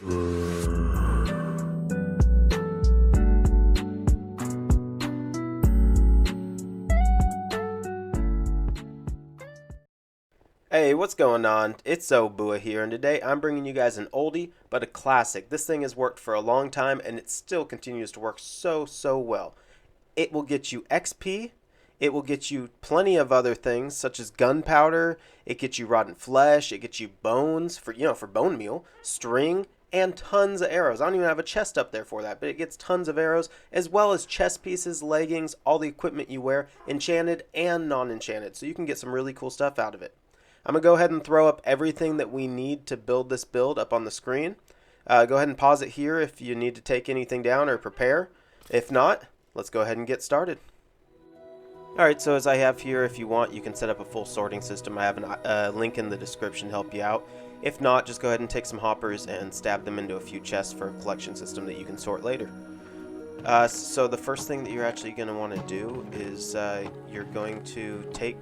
Hey, what's going on? It's Obua here, and today I'm bringing you guys an oldie but a classic. This thing has worked for a long time, and it still continues to work so well. It will get you XP, it will get you plenty of other things, such as gunpowder, it gets you rotten flesh, it gets you bones, for bone meal, string, and tons of arrows. I don't even have a chest up there for that, but it gets tons of arrows, as well as chest pieces, leggings, all the equipment you wear, enchanted and non-enchanted, so you can get some really cool stuff out of it. I'm going to go ahead and throw up everything that we need to build this build up on the screen. Go ahead and pause it here if you need to take anything down or prepare. If not, let's go ahead and get started. Alright, so as I have here, if you want, you can set up a full sorting system. I have a link in the description to help you out. If not, just go ahead and take some hoppers and stab them into a few chests for a collection system that you can sort later. So the first thing that you're actually going to want to do is you're going to take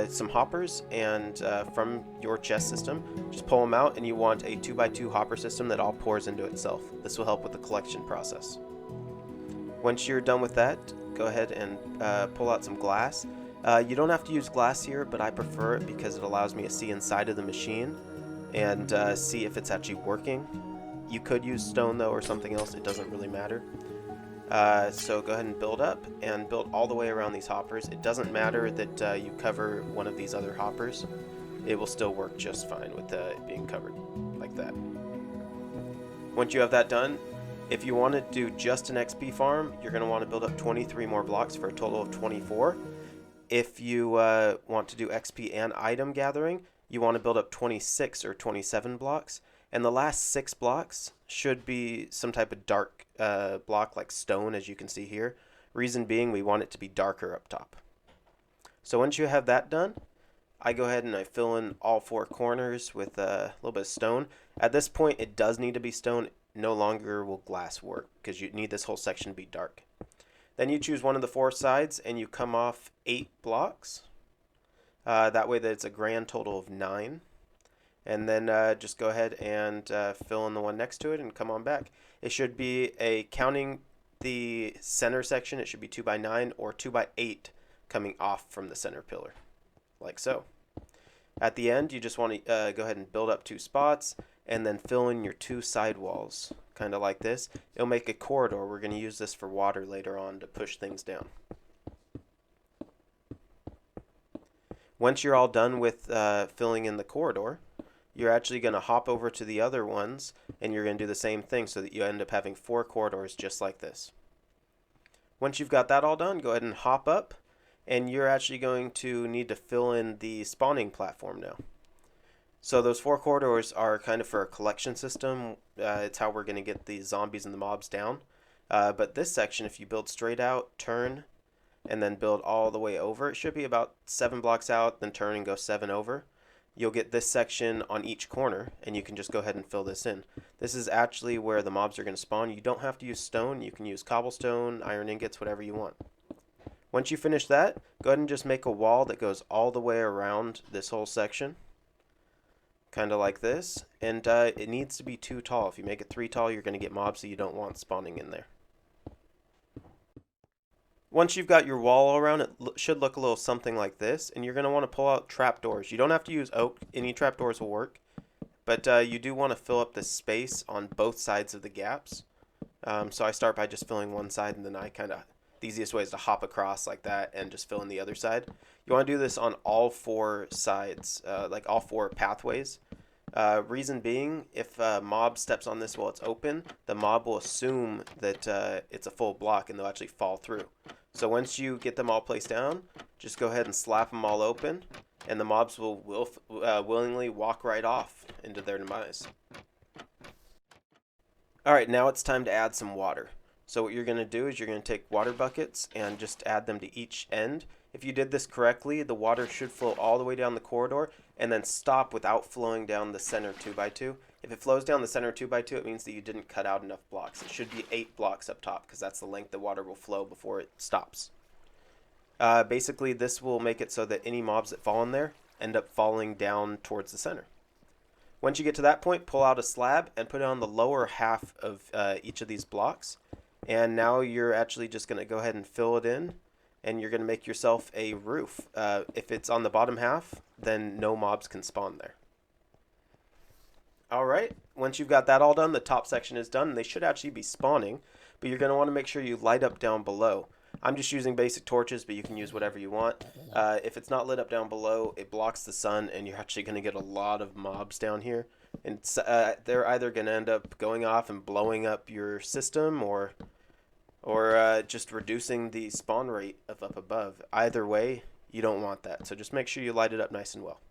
some hoppers and from your chest system, just pull them out, and you want a 2x2 hopper system that all pours into itself. This will help with the collection process. Once you're done with that, go ahead and pull out some glass. You don't have to use glass here, but I prefer it because it allows me to see inside of the machine and see if it's actually working. You could use stone though, or something else, it doesn't really matter. So go ahead and build up and build all the way around these hoppers. It doesn't matter that you cover one of these other hoppers. It will still work just fine with it being covered like that. Once you have that done, if you want to do just an XP farm, you're going to want to build up 23 more blocks for a total of 24. If you want to do XP and item gathering, you want to build up 26 or 27 blocks. And the last 6 blocks should be some type of dark block like stone, as you can see here. Reason being, we want it to be darker up top. So once you have that done, I go ahead and I fill in all 4 corners with a little bit of stone. At this point, it does need to be stone. No longer will glass work because you need this whole section to be dark. Then you choose one of the 4 sides and you come off 8 blocks. That way that it's a grand total of 9. And then just go ahead and fill in the one next to it and come on back. It should be counting the center section, it should be 2x9 or 2x8 coming off from the center pillar, like so. At the end, you just want to go ahead and build up 2 spots and then fill in your 2 side walls, kind of like this. It'll make a corridor. We're going to use this for water later on to push things down. Once you're all done with filling in the corridor, you're actually going to hop over to the other ones and you're going to do the same thing so that you end up having 4 corridors just like this. Once you've got that all done, go ahead and hop up, and you're actually going to need to fill in the spawning platform now. So those 4 corridors are kind of for a collection system. It's how we're going to get the zombies and the mobs down. But this section, if you build straight out, turn, and then build all the way over, it should be about 7 blocks out, then turn and go 7 over. You'll get this section on each corner, and you can just go ahead and fill this in. This is actually where the mobs are going to spawn. You don't have to use stone. You can use cobblestone, iron ingots, whatever you want. Once you finish that, go ahead and just make a wall that goes all the way around this whole section, kind of like this. And it needs to be 2 tall. If you make it 3 tall, you're going to get mobs that you don't want spawning in there. Once you've got your wall all around, it should look a little something like this, and you're going to want to pull out trapdoors. You don't have to use oak. Any trapdoors will work, but you do want to fill up the space on both sides of the gaps. So I start by just filling one side, and then the easiest way is to hop across like that and just fill in the other side. You want to do this on all 4 sides, like all 4 pathways. Reason being, if a mob steps on this while it's open, the mob will assume that it's a full block and they'll actually fall through. So once you get them all placed down, just go ahead and slap them all open, and the mobs will willingly walk right off into their demise. Alright, now it's time to add some water. So what you're going to do is you're going to take water buckets and just add them to each end. If you did this correctly, the water should flow all the way down the corridor and then stop without flowing down the center 2x2. If it flows down the center 2x2, it means that you didn't cut out enough blocks. It should be 8 blocks up top because that's the length the water will flow before it stops. Basically, this will make it so that any mobs that fall in there end up falling down towards the center. Once you get to that point, pull out a slab and put it on the lower half of each of these blocks. And now you're actually just going to go ahead and fill it in, and you're going to make yourself a roof. If it's on the bottom half, then no mobs can spawn there. All right, once you've got that all done, the top section is done. They should actually be spawning, but you're going to want to make sure you light up down below. I'm just using basic torches, but you can use whatever you want. If it's not lit up down below, it blocks the sun, and you're actually going to get a lot of mobs down here. And they're either going to end up going off and blowing up your system, or just reducing the spawn rate of up above. Either way, you don't want that. So just make sure you light it up nice and well.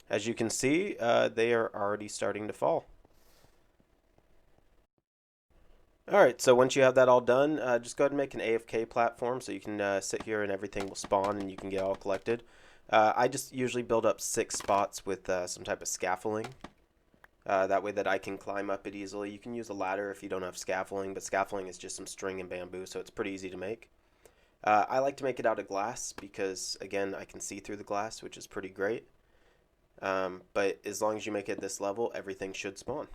As you can see, they are already starting to fall. Alright, so once you have that all done, just go ahead and make an AFK platform so you can sit here and everything will spawn and you can get all collected. I just usually build up 6 spots with some type of scaffolding. That way that I can climb up it easily. You can use a ladder if you don't have scaffolding, but scaffolding is just some string and bamboo, so it's pretty easy to make. I like to make it out of glass because, again, I can see through the glass, which is pretty great. But as long as you make it this level, everything should spawn.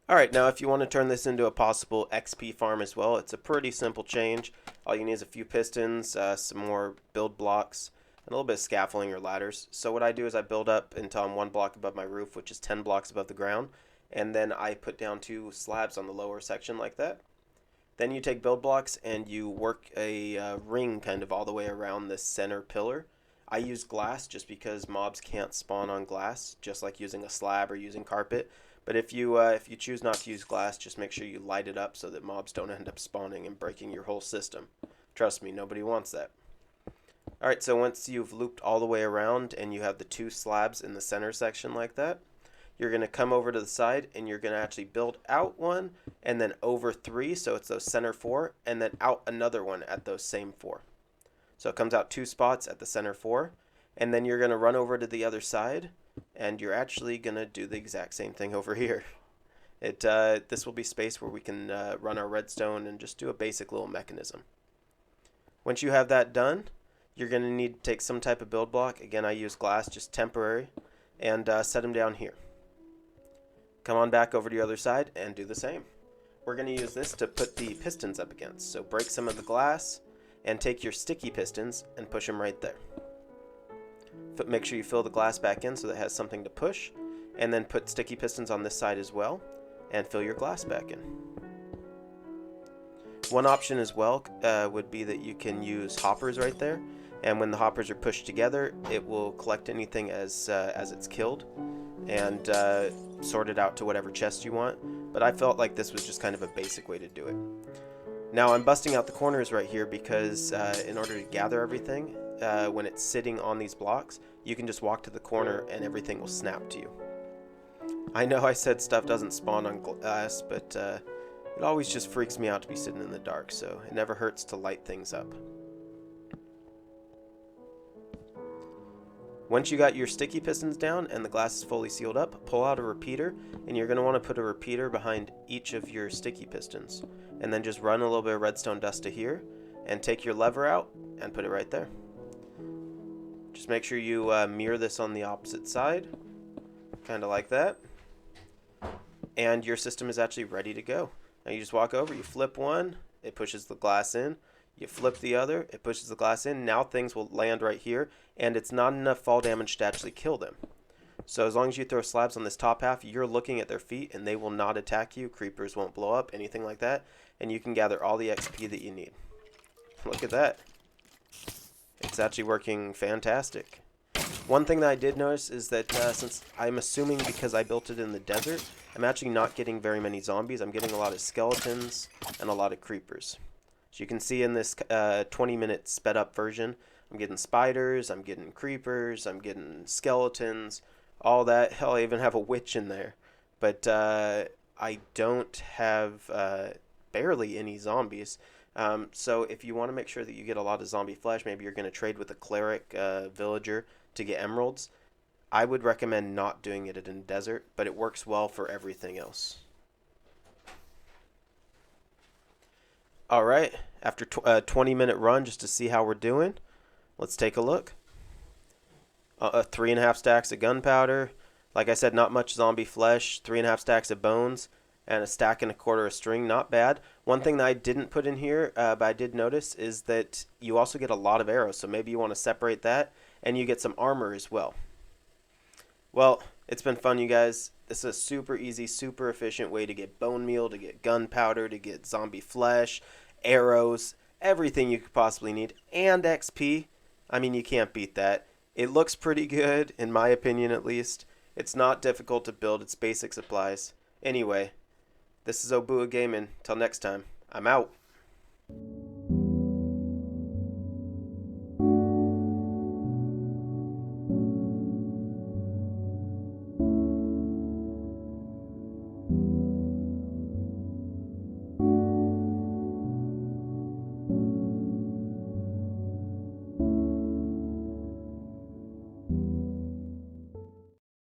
Alright, now if you want to turn this into a possible XP farm as well, it's a pretty simple change. All you need is a few pistons, some more build blocks, and a little bit of scaffolding or ladders. So what I do is I build up until I'm 1 block above my roof, which is 10 blocks above the ground, and then I put down 2 slabs on the lower section like that. Then you take build blocks and you work a ring kind of all the way around this center pillar. I use glass just because mobs can't spawn on glass, just like using a slab or using carpet. But if you choose not to use glass, just make sure you light it up so that mobs don't end up spawning and breaking your whole system. Trust me, nobody wants that. Alright, so once you've looped all the way around and you have the 2 slabs in the center section like that, you're going to come over to the side and you're going to actually build out 1 and then over 3, so it's those center 4, and then out another one at those same 4. So it comes out 2 spots at the center 4, and then you're going to run over to the other side, and you're actually going to do the exact same thing over here. This will be space where we can run our redstone and just do a basic little mechanism. Once you have that done, you're going to need to take some type of build block. Again, I use glass, just temporary, and set them down here. Come on back over to the other side and do the same. We're going to use this to put the pistons up against. So break some of the glass and take your sticky pistons and push them right there. Make sure you fill the glass back in so that it has something to push, and then put sticky pistons on this side as well and fill your glass back in. One option as well would be that you can use hoppers right there, and when the hoppers are pushed together, it will collect anything as it's killed and sort it out to whatever chest you want. But I felt like this was just kind of a basic way to do it. Now I'm busting out the corners right here because in order to gather everything, when it's sitting on these blocks, you can just walk to the corner and everything will snap to you. I know I said stuff doesn't spawn on glass, but it always just freaks me out to be sitting in the dark, so it never hurts to light things up. Once you got your sticky pistons down and the glass is fully sealed up, pull out a repeater, and you're going to want to put a repeater behind each of your sticky pistons. And then just run a little bit of redstone dust to here, and take your lever out and put it right there. Just make sure you mirror this on the opposite side, kind of like that. And your system is actually ready to go. Now you just walk over, you flip one, it pushes the glass in. You flip the other, it pushes the glass in. Now things will land right here, and it's not enough fall damage to actually kill them. So as long as you throw slabs on this top half, you're looking at their feet, and they will not attack you. Creepers won't blow up, anything like that. And you can gather all the XP that you need. Look at that. It's actually working fantastic. One thing that I did notice is that since I'm assuming because I built it in the desert, I'm actually not getting very many zombies. I'm getting a lot of skeletons and a lot of creepers. So you can see in this 20-minute sped up version, I'm getting spiders, I'm getting creepers, I'm getting skeletons, all that. Hell, I even have a witch in there. But I don't have barely any zombies. So if you want to make sure that you get a lot of zombie flesh, maybe you're going to trade with a cleric villager to get emeralds, I would recommend not doing it in a desert, but it works well for everything else. Alright, after a 20-minute run just to see how we're doing, let's take a look. 3.5 stacks of gunpowder. Like I said, not much zombie flesh. 3.5 stacks of bones, and a stack and a quarter of string. Not bad. One thing that I didn't put in here, but I did notice, is that you also get a lot of arrows. So maybe you want to separate that, and you get some armor as well. Well, it's been fun, you guys. This is a super easy, super efficient way to get bone meal, to get gunpowder, to get zombie flesh, arrows, everything you could possibly need, and XP. I mean, you can't beat that. It looks pretty good, in my opinion at least. It's not difficult to build, it's basic supplies. Anyway, this is Obua Gaming. Till next time, I'm out.